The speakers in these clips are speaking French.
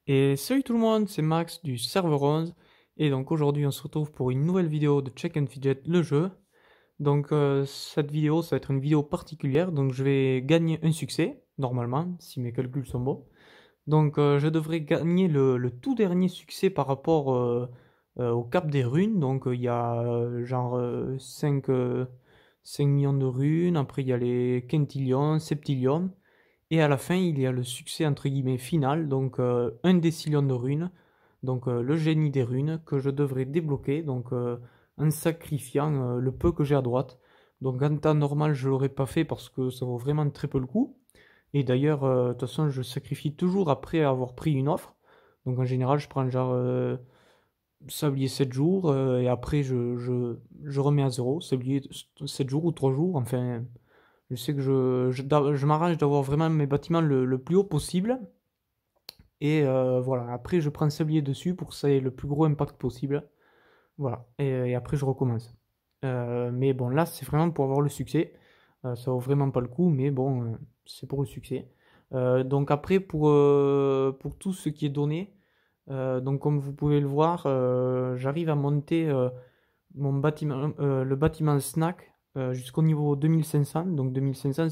Et salut tout le monde, c'est Max du serveur 11 et donc aujourd'hui on se retrouve pour une nouvelle vidéo de Check and Fidget le jeu. Donc cette vidéo ça va être une vidéo particulière, donc je vais gagner un succès, normalement, si mes calculs sont bons. Donc je devrais gagner le tout dernier succès par rapport au cap des runes, donc il y a genre 5 millions de runes, après il y a les quintillions, septillions. Et à la fin, il y a le succès entre guillemets final, donc un décillion de runes, donc le génie des runes que je devrais débloquer, donc en sacrifiant le peu que j'ai à droite. Donc en temps normal, je l'aurais pas fait parce que ça vaut vraiment très peu le coup. Et d'ailleurs, de toute façon, je sacrifie toujours après avoir pris une offre. Donc en général, je prends genre sablier 7 jours et après je remets à zéro, sablier 7 jours ou 3 jours, enfin. Je sais que je m'arrange d'avoir vraiment mes bâtiments le plus haut possible. Et voilà, après je prends un sablier dessus pour que ça ait le plus gros impact possible. Voilà, et après je recommence. Mais bon, là c'est vraiment pour avoir le succès. Ça vaut vraiment pas le coup, mais bon, c'est pour le succès. Donc après, pour tout ce qui est donné, donc comme vous pouvez le voir, j'arrive à monter mon bâtiment, le bâtiment snack jusqu'au niveau 2500. Donc 2500,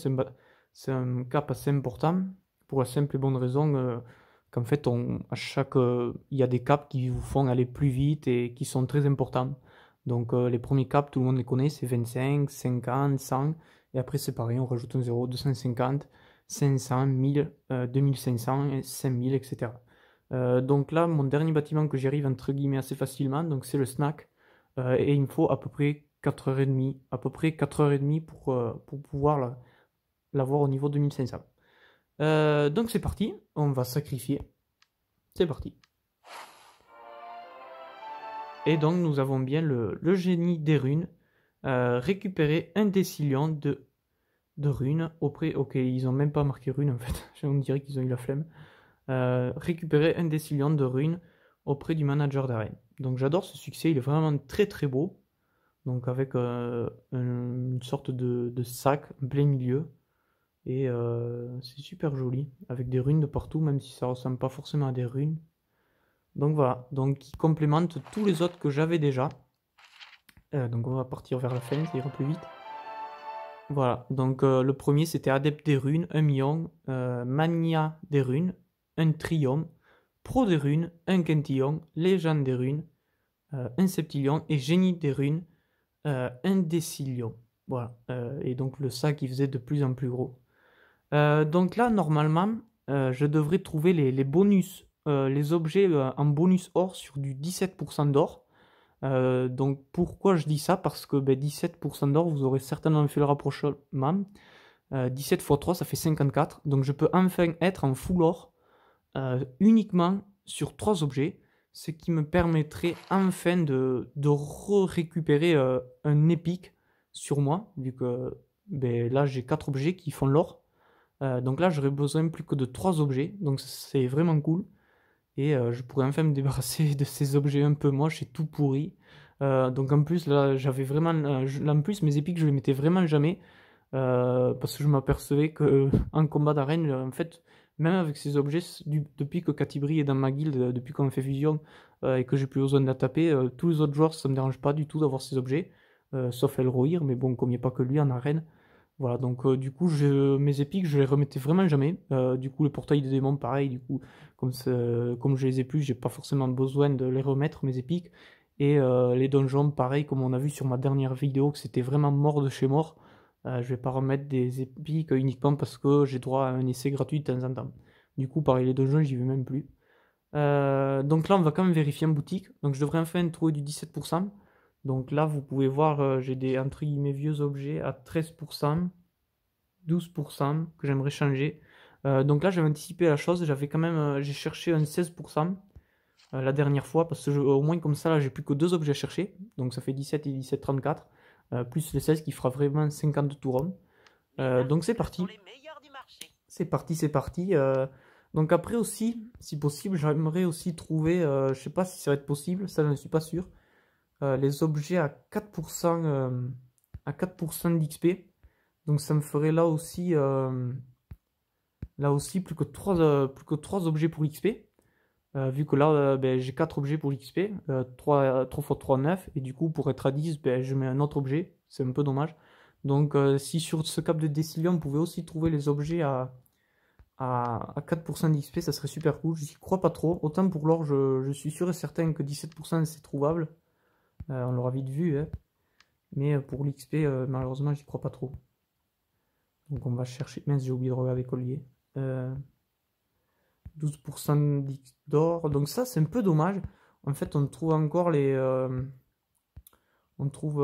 c'est un cap assez important pour la simple et bonne raison qu'en fait, il y a des caps qui vous font aller plus vite et qui sont très importants. Donc les premiers caps, tout le monde les connaît, c'est 25, 50, 100. Et après, c'est pareil, on rajoute un 0, 250, 500, 1000, 2500, et 5000, etc. Donc là, mon dernier bâtiment que j'y arrive entre guillemets assez facilement, donc c'est le snack. Et il me faut à peu près 4h30, à peu près 4h30 pour pouvoir l'avoir au niveau 2500. Donc c'est parti, on va sacrifier. C'est parti. Et donc nous avons bien le génie des runes. Récupérer un décillion de runes auprès... Ok, ils ont même pas marqué runes en fait. On dirait qu'ils ont eu la flemme. Récupérer un décillion de runes auprès du manager d'arène. Donc j'adore ce succès, il est vraiment très très beau. Donc avec une sorte de sac en plein milieu. Et c'est super joli, avec des runes de partout, même si ça ressemble pas forcément à des runes. Donc voilà, donc qui complémente tous les autres que j'avais déjà. Donc on va partir vers la fin, ça ira plus vite. Voilà, donc le premier c'était Adepte des runes, 1 million, Mania des runes, un Triome, Pro des runes, un Quintillon, Légende des runes, un Septillion et Génie des runes, un Décillion. Voilà, et donc le sac il faisait de plus en plus gros. Donc là, normalement, je devrais trouver les bonus, les objets en bonus or sur du 17% d'or. Donc pourquoi je dis ça? Parce que 17% d'or, vous aurez certainement fait le rapprochement. 17 x 3, ça fait 54. Donc je peux enfin être en full or uniquement sur 3 objets. Ce qui me permettrait enfin de récupérer un épique sur moi. Vu que là, j'ai 4 objets qui font l'or. Donc là, j'aurais besoin plus que de 3 objets, donc c'est vraiment cool. Et je pourrais enfin me débarrasser de ces objets un peu moches et tout pourris. Donc en plus, là, j'avais vraiment... là, en plus, mes épiques, je les mettais vraiment jamais. Parce que je m'apercevais que en combat d'arène, en fait, même avec ces objets, depuis que Katibri est dans ma guilde, depuis qu'on fait fusion, et que j'ai plus besoin de la taper, tous les autres joueurs, ça me dérange pas du tout d'avoir ces objets. Sauf Elrohir, mais bon, comme il n'y a pas que lui en arène. Voilà, donc du coup, mes épiques, je les remettais vraiment jamais. Du coup, le portail des démons, pareil, du coup, comme je les ai plus, j'ai pas forcément besoin de les remettre, mes épiques. Et les donjons, pareil, comme on a vu sur ma dernière vidéo, que c'était vraiment mort de chez mort. Je vais pas remettre des épiques uniquement parce que j'ai droit à un essai gratuit de temps en temps. Du coup, pareil, les donjons, j'y vais même plus. Donc là, on va quand même vérifier en boutique. Donc je devrais enfin trouver du 17%. Donc là, vous pouvez voir, j'ai des entre guillemets vieux objets à 13%, 12% que j'aimerais changer. Donc là, j'avais anticipé la chose. J'avais quand même, j'ai cherché un 16% la dernière fois parce que au moins comme ça, là, j'ai plus que 2 objets à chercher. Donc ça fait 17 et 17, 34. Plus le 16 qui fera vraiment 50 tours rond. Donc c'est parti. C'est parti, c'est parti. Donc après aussi, si possible, j'aimerais aussi trouver, je sais pas si ça va être possible, ça je ne suis pas sûr, les objets à 4%, à 4% d'XP. Donc ça me ferait là aussi plus que 3 objets pour XP. Vu que là, ben, j'ai 4 objets pour l'XP, 3 x 3, 9, et du coup, pour être à 10, ben, je mets un autre objet, c'est un peu dommage. Donc, si sur ce cap de décision, on pouvait aussi trouver les objets à 4% d'XP, ça serait super cool. J'y crois pas trop. Autant pour l'or, je suis sûr et certain que 17% c'est trouvable. On l'aura vite vu, hein. Mais pour l'XP, malheureusement, j'y crois pas trop. Donc, on va chercher. Mince, j'ai oublié de regarder collier. 12% d'or. Donc ça, c'est un peu dommage. En fait, on trouve encore on trouve,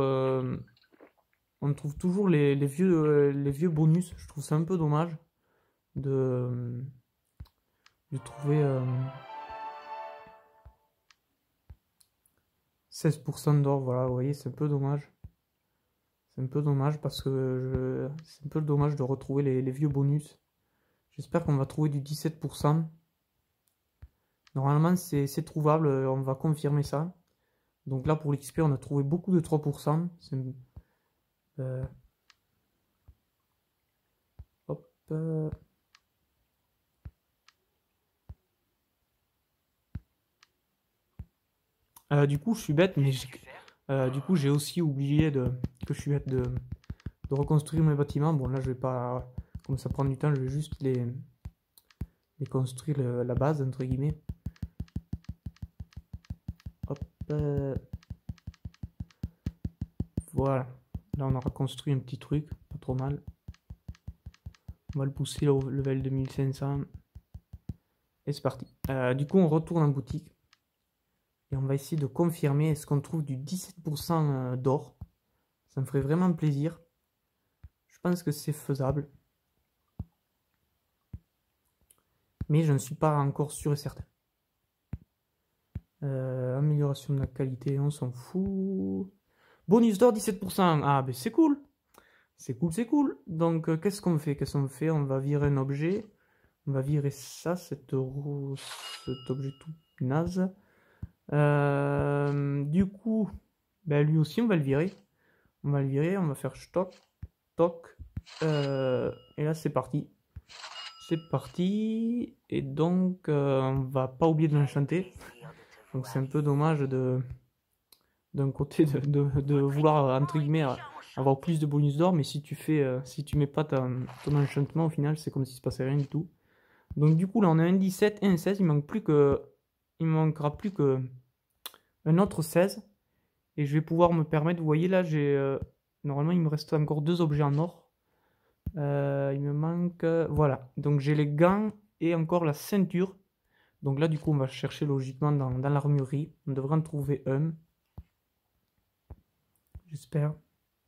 on trouve toujours les vieux bonus. Je trouve ça un peu dommage de, de trouver 16% d'or. Voilà, vous voyez, c'est un peu dommage. C'est un peu dommage parce que c'est un peu dommage de retrouver les vieux bonus. J'espère qu'on va trouver du 17%. Normalement, c'est trouvable. On va confirmer ça. Donc là, pour l'XP, on a trouvé beaucoup de 3%. Euh, hop. Du coup, je suis bête, mais du coup, j'ai aussi oublié que je suis bête de reconstruire mes bâtiments. Bon, là, je vais pas, comme ça prend du temps, je vais juste les construire la base, entre guillemets. Hop. Voilà. Là, on aura construit un petit truc, pas trop mal. On va le pousser au level 2500. Et c'est parti. Du coup, on retourne en boutique. Et on va essayer de confirmer est-ce qu'on trouve du 17% d'or. Ça me ferait vraiment plaisir. Je pense que c'est faisable. Mais je ne suis pas encore sûr et certain. Amélioration de la qualité, on s'en fout. Bonus d'or 17%. Ah, ben c'est cool. C'est cool, c'est cool. Donc, qu'est-ce qu'on fait? Qu'est-ce qu'on fait? On va virer un objet. On va virer ça, cet objet tout naze. Du coup, ben lui aussi, on va le virer. On va le virer, on va faire stock, toc. Et là, c'est parti. C'est parti. Et donc, on va pas oublier de l'enchanter. Donc, c'est un peu dommage d'un côté de vouloir, entre guillemets, avoir plus de bonus d'or. Mais si tu fais, si tu mets pas ton enchantement, au final, c'est comme si se passait rien du tout. Donc, du coup, là, on a un 17 et un 16. Il manquera plus que un autre 16. Et je vais pouvoir me permettre, vous voyez là, normalement il me reste encore 2 objets en or. Il me manque, voilà, donc j'ai les gants et encore la ceinture. Donc là du coup on va chercher logiquement dans l'armurerie. On devrait en trouver un. J'espère.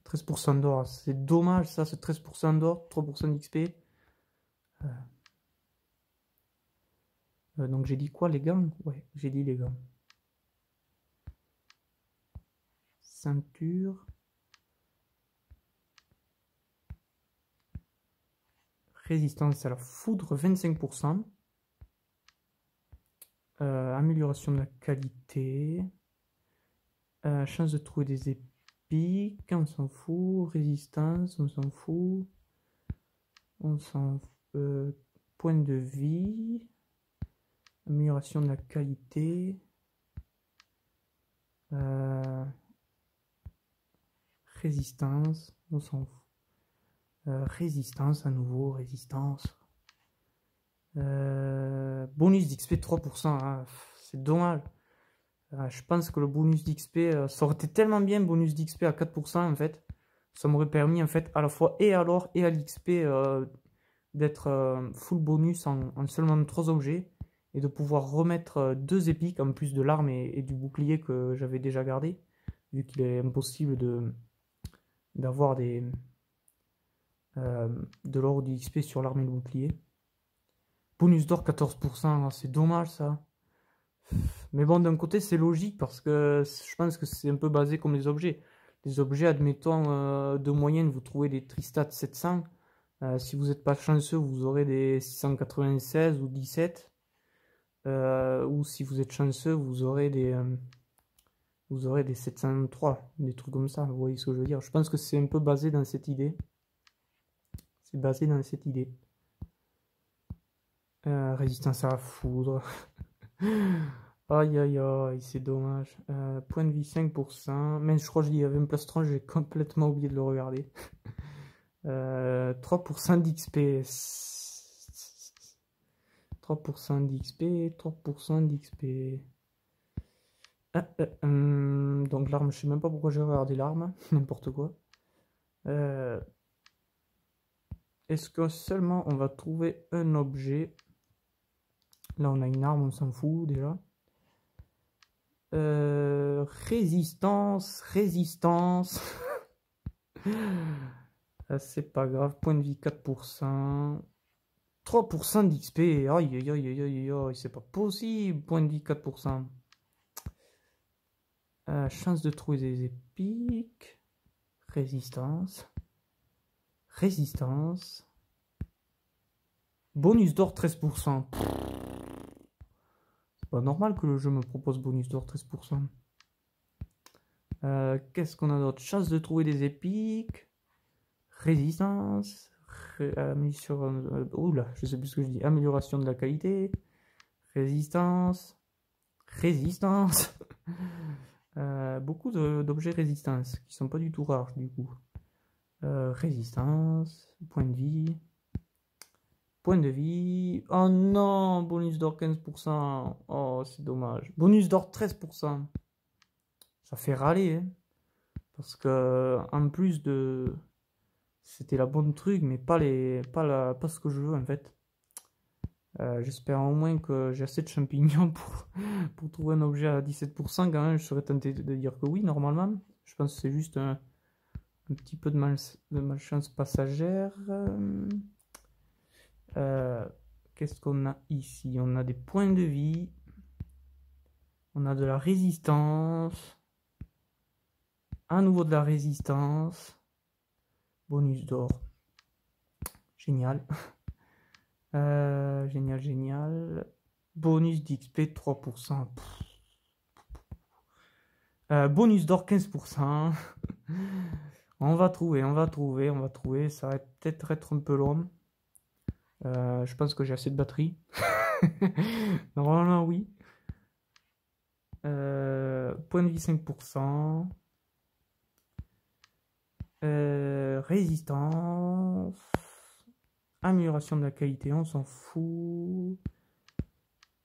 13% d'or, c'est dommage ça, ce 13% d'or, 3% d'XP. Donc j'ai dit quoi, les gants? Ouais, j'ai dit les gants. Ceinture. Résistance à la foudre, 25%. Amélioration de la qualité. Chance de trouver des épiques, on s'en fout. Résistance, on s'en fout. On s'en point de vie. Amélioration de la qualité. Résistance, on s'en fout. Résistance à nouveau, résistance. Bonus d'XP 3%, hein. C'est dommage. Je pense que le bonus d'XP, ça aurait été tellement bien, bonus d'XP à 4% en fait. Ça m'aurait permis en fait à la fois et à l'or et à l'XP d'être full bonus en seulement 3 objets. Et de pouvoir remettre 2 épiques en plus de l'arme et du bouclier que j'avais déjà gardé. Vu qu'il est impossible d'avoir de l'or ou du XP sur l'arme et le bouclier. Bonus d'or 14%, c'est dommage ça. Mais bon, d'un côté, c'est logique parce que je pense que c'est un peu basé comme les objets. Les objets, admettons, de moyenne, vous trouvez des Tristats 700. Si vous n'êtes pas chanceux, vous aurez des 696 ou 17. Ou si vous êtes chanceux, vous aurez des 703, des trucs comme ça. Vous voyez ce que je veux dire? Je pense que c'est un peu basé dans cette idée. C'est basé dans cette idée. Résistance à la foudre. Aïe aïe aïe, c'est dommage. Point de vie 5%. Mais je crois que j'y avais une place 30, j'ai complètement oublié de le regarder. 3% d'XP. 3% d'XP, 3% d'XP. Donc l'arme, je sais même pas pourquoi j'ai regardé l'arme. N'importe quoi. Est-ce que seulement on va trouver un objet? Là on a une arme, on s'en fout déjà. Résistance, résistance. C'est pas grave, point de vie 4%. 3% d'XP. Aïe aïe aïe aïe aïe aïe, c'est pas possible. Point de vie 4%. Chance de trouver des épiques. Résistance. Résistance. Bonus d'or 13%. C'est pas normal que le jeu me propose bonus d'or 13%. Qu'est-ce qu'on a d'autre? Chance de trouver des épiques. Résistance. Oula, je sais plus ce que je dis. Amélioration de la qualité. Résistance. Résistance. Beaucoup d'objets résistance qui sont pas du tout rares du coup. Résistance. Point de vie. Point de vie. Oh non, bonus d'or 15%. Oh, c'est dommage. Bonus d'or 13%. Ça fait râler, hein. Parce que en plus de... C'était la bonne truc, mais pas ce que je veux en fait. J'espère au moins que j'ai assez de champignons pour trouver un objet à 17%. Quand même, je serais tenté de dire que oui, normalement. Je pense que c'est juste un petit peu de malchance passagère. Qu'est-ce qu'on a ici? On a des points de vie. On a de la résistance. À nouveau de la résistance. Bonus d'or. Génial. Génial, génial. Bonus d'XP 3%. Bonus d'or 15%. On va trouver, on va trouver, on va trouver. Ça va peut-être être un peu long. Je pense que j'ai assez de batterie. Normalement, oui. Point de vie 5%. Résistance. Amélioration de la qualité, on s'en fout.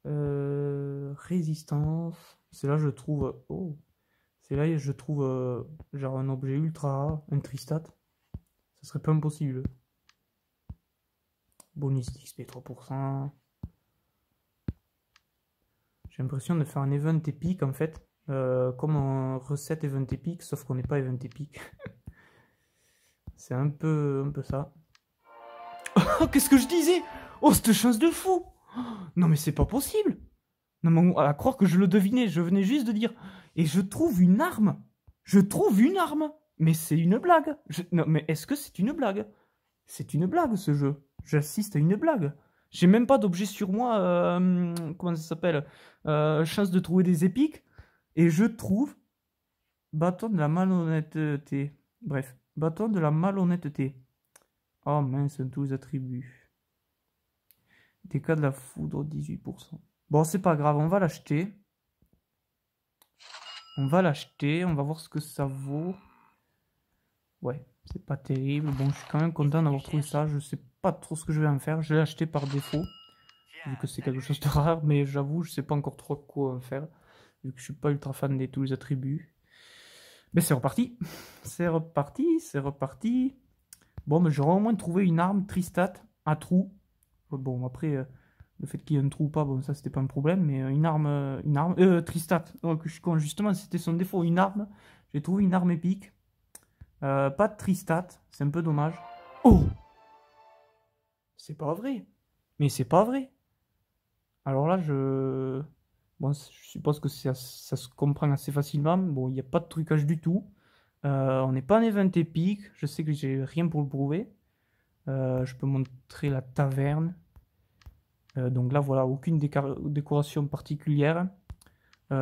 Résistance. C'est là je trouve... Oh. C'est là je trouve genre un objet ultra rare, un Tristat. Ça serait pas impossible. Bonus d'XP 3%. J'ai l'impression de faire un event épique en fait. Comme un recette event épique, sauf qu'on n'est pas event épique. C'est un peu ça. Oh, qu'est-ce que je disais? Oh, cette chance de fou! Non mais c'est pas possible! Non mais à croire que je le devinais, je venais juste de dire. Et je trouve une arme! Je trouve une arme! Mais c'est une blague! Non mais est-ce que c'est une blague? C'est une blague ce jeu. J'assiste à une blague. J'ai même pas d'objet sur moi. Comment ça s'appelle? Chance de trouver des épiques. Et je trouve bâton de la malhonnêteté. Bref, bâton de la malhonnêteté. Oh mince, tous les attributs. Dégâts de la foudre 18%. Bon, c'est pas grave, on va l'acheter. On va l'acheter, on va voir ce que ça vaut. Ouais, c'est pas terrible. Bon, je suis quand même content d'avoir trouvé ça. Je sais pas trop ce que je vais en faire. Je l'ai acheté par défaut. Vu que c'est quelque chose de rare, mais j'avoue, je sais pas encore trop quoi en faire. Vu que je suis pas ultra fan de tous les attributs. Mais c'est reparti. C'est reparti, c'est reparti. Bon, mais j'aurais au moins trouvé une arme Tristat à trou. Bon, après, le fait qu'il y ait un trou ou pas, bon, ça c'était pas un problème. Mais une arme Tristat. Donc, je suis con, justement, c'était son défaut. Une arme. J'ai trouvé une arme épique. Pas de Tristat. C'est un peu dommage. Oh! C'est pas vrai. Mais c'est pas vrai. Alors là, bon, je suppose que ça se comprend assez facilement. Bon, il n'y a pas de trucage du tout. On n'est pas en event épique. Je sais que j'ai rien pour le prouver. Je peux montrer la taverne. Donc là, voilà, aucune décoration particulière.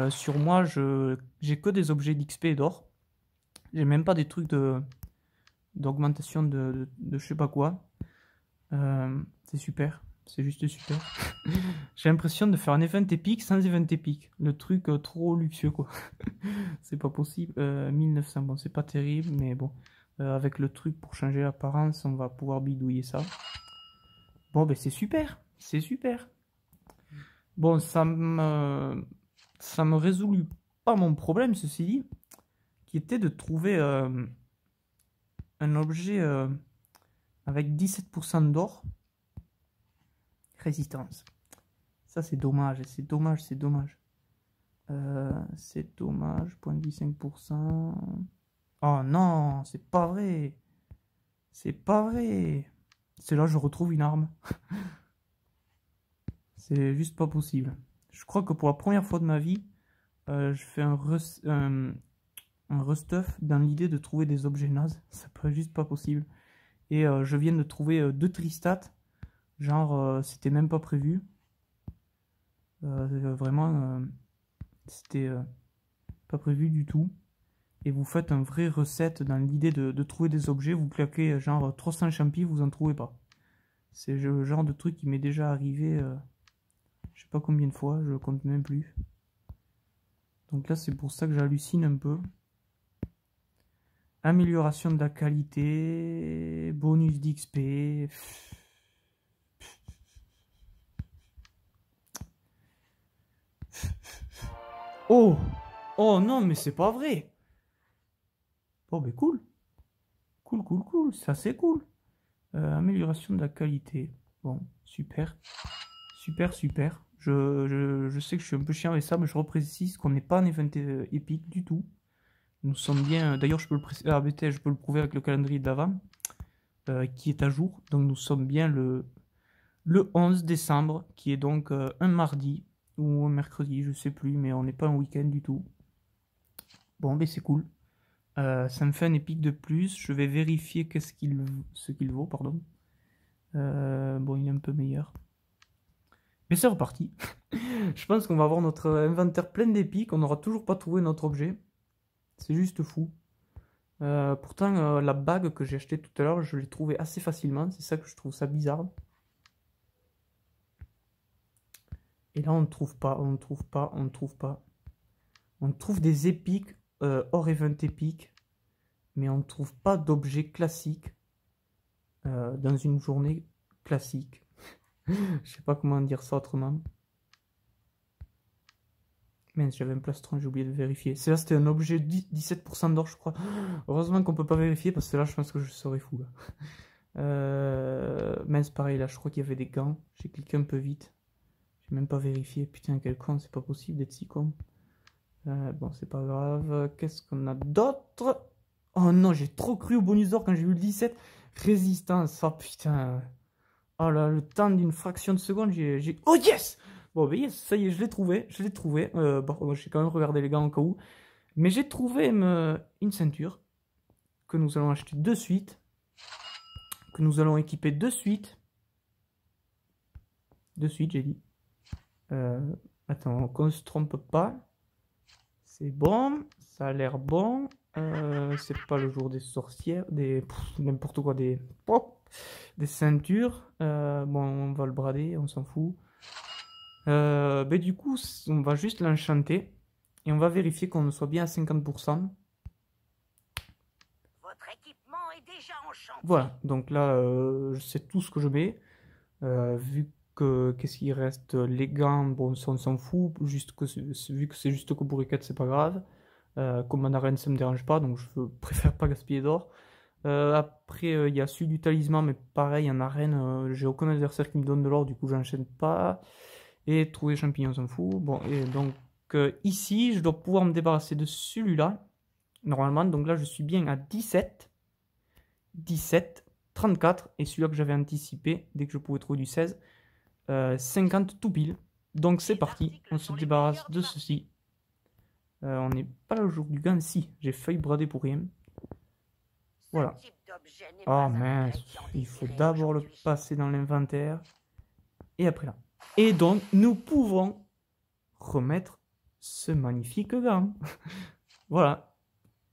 Sur moi, j'ai que des objets d'XP et d'or. J'ai même pas des trucs d'augmentation de je sais pas quoi. C'est super. C'est juste super. J'ai l'impression de faire un event épique sans event épique. Le truc trop luxueux, quoi. C'est pas possible. 1900, bon, c'est pas terrible, mais bon. Avec le truc pour changer l'apparence, on va pouvoir bidouiller ça. Bon, ben c'est super. C'est super. Bon, ça me résout pas mon problème, ceci dit, qui était de trouver un objet avec 17% d'or. Résistance. Ça, c'est dommage, c'est dommage, c'est dommage. C'est dommage, point de vie 5%. Oh non, c'est pas vrai. C'est pas vrai. C'est là que je retrouve une arme. C'est juste pas possible. Je crois que pour la première fois de ma vie, je fais un restuff dans l'idée de trouver des objets nazes. Ça peut juste pas possible. Et je viens de trouver 2 tristats. Genre, c'était même pas prévu. Vraiment, c'était pas prévu du tout. Et vous faites un vrai recette dans l'idée de trouver des objets. Vous claquez genre 300 champis, vous en trouvez pas. C'est le genre de truc qui m'est déjà arrivé, je sais pas combien de fois, je compte même plus. Donc là, c'est pour ça que j'hallucine un peu. Amélioration de la qualité, bonus d'XP. Oh! Oh non, mais c'est pas vrai! Oh, ben cool! Cool, cool, cool, ça c'est cool! Amélioration de la qualité. Bon, super. Super, super. Je sais que je suis un peu chiant avec ça, mais je reprécise qu'on n'est pas un event épique du tout. Nous sommes bien. D'ailleurs, je peux je peux le prouver avec le calendrier d'avant, qui est à jour. Donc, nous sommes bien le 11 décembre, qui est donc un mardi ou un mercredi, je sais plus, mais on n'est pas un week-end du tout. Bon, ben c'est cool. Ça me fait un épique de plus. Je vais vérifier ce qu'il vaut, pardon. Bon, il est un peu meilleur. Mais c'est reparti. Je pense qu'on va avoir notre inventaire plein d'épiques. On n'aura toujours pas trouvé notre objet. C'est juste fou. Pourtant, la bague que j'ai achetée tout à l'heure, je l'ai trouvée assez facilement. C'est ça que je trouve ça bizarre. Et là, on ne trouve pas, on ne trouve pas, on ne trouve pas. On trouve des épiques hors event épique. Mais on ne trouve pas d'objets classiques dans une journée classique. Je sais pas comment dire ça autrement. Mais j'avais un plastron, j'ai oublié de vérifier. C'est là, c'était un objet 17% d'or, je crois. Heureusement qu'on peut pas vérifier, parce que là, je pense que je serais fou. Mais c'est pareil, là, je crois qu'il y avait des gants. J'ai cliqué un peu vite. J'ai même pas vérifié. Putain, quel con, c'est pas possible d'être si con. Bon, c'est pas grave. Qu'est-ce qu'on a d'autre? Oh non, j'ai trop cru au bonus d'or quand j'ai vu le 17. Résistance, oh putain. Oh là, le temps d'une fraction de seconde, j'ai... Oh yes! Bon, ben yes, ça y est, je l'ai trouvé, je l'ai trouvé. Bon, j'ai quand même regardé les gants au cas où. Mais j'ai trouvé une ceinture que nous allons acheter de suite. Que nous allons équiper de suite. De suite, j'ai dit. Attends, qu'on ne se trompe pas. C'est bon, ça a l'air bon. C'est pas le jour des sorcières, n'importe quoi, des ceintures. Bon, on va le brader, on s'en fout. Ben du coup, on va juste l'enchanter et on va vérifier qu'on soit bien à 50%. Votre équipement est déjà enchanté. Voilà, donc là, je sais tout ce que je mets. Vu que qu'est-ce qu'il reste, les gants, bon, ça on s'en fout. Juste que vu que c'est juste que pour les quêtes, c'est pas grave. Comme en arène, ça me dérange pas, donc je préfère pas gaspiller d'or. Après, il y a celui du talisman, mais pareil, en arène, j'ai aucun adversaire qui me donne de l'or, du coup, j'enchaîne pas. Et trouver champignons, on s'en fout. Bon, et donc ici, je dois pouvoir me débarrasser de celui-là, normalement. Donc là, je suis bien à 17, 34. Et celui-là que j'avais anticipé, dès que je pouvais trouver du 16, 50 tout pile. Donc c'est parti, on se débarrasse de ceci. On n'est pas le jour du gain, si, j'ai failli brader pour rien. Voilà. Oh mince, il faut d'abord le passer dans l'inventaire. Et après là. Et donc, nous pouvons remettre ce magnifique gant. Voilà.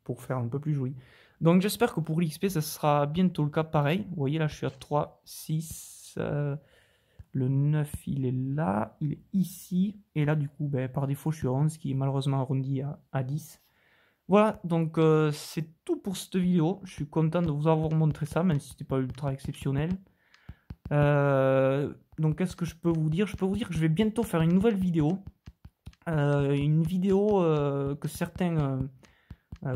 Pour faire un peu plus joli. Donc, j'espère que pour l'XP, ça sera bientôt le cas pareil. Vous voyez, là, je suis à 3, 6... Le 9, il est là, il est ici. Et là, du coup, ben, par défaut, je suis à 11, qui est malheureusement arrondi à 10. Voilà, donc c'est tout pour cette vidéo. Je suis content de vous avoir montré ça, même si c'était pas ultra exceptionnel. Donc, qu'est-ce que je peux vous dire? Je peux vous dire que je vais bientôt faire une nouvelle vidéo. Une vidéo que certains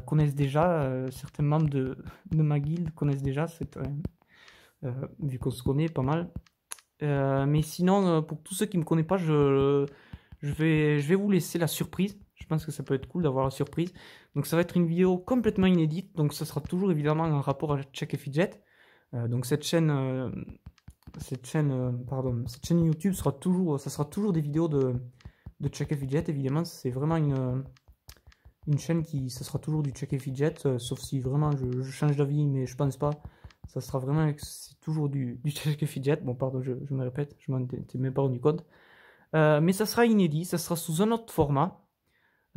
connaissent déjà. Certains membres de ma guilde connaissent déjà, vu qu'on se connaît pas mal. Mais sinon, pour tous ceux qui ne me connaissent pas, je vais vous laisser la surprise. Je pense que ça peut être cool d'avoir la surprise. Donc ça va être une vidéo complètement inédite. Donc ça sera toujours évidemment en rapport avec Check et Fidget. Donc cette chaîne YouTube sera toujours des vidéos de Check et Fidget. Évidemment, c'est vraiment une chaîne ça sera toujours du Check et Fidget. Sauf si vraiment je change d'avis, mais je pense pas. Ça sera vraiment, c'est toujours du Check et Fidget. Bon, pardon, je me répète, je m'en étais même pas rendu compte. Mais ça sera inédit, ça sera sous un autre format.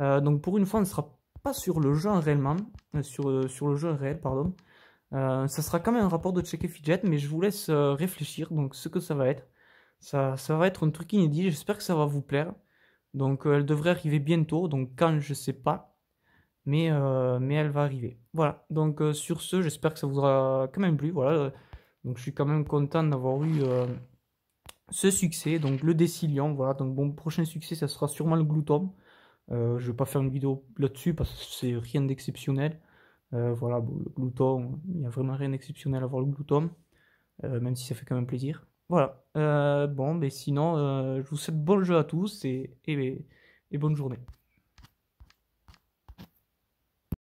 Donc pour une fois, on ne sera pas sur le jeu réellement, sur le jeu réel, pardon. Ça sera quand même un rapport de Check et Fidget, mais je vous laisse réfléchir, donc ce que ça va être. Ça va être un truc inédit, j'espère que ça va vous plaire. Donc elle devrait arriver bientôt, donc quand je sais pas. Mais elle va arriver. Voilà, donc sur ce, j'espère que ça vous aura quand même plu. Voilà, donc je suis quand même content d'avoir eu ce succès, donc le déciliant. Voilà, donc mon prochain succès, ça sera sûrement le glouton. Je vais pas faire une vidéo là-dessus parce que c'est rien d'exceptionnel. Voilà, bon, le glouton, il n'y a vraiment rien d'exceptionnel à voir le glouton, même si ça fait quand même plaisir. Voilà, bon, mais sinon, je vous souhaite bon jeu à tous et bonne journée.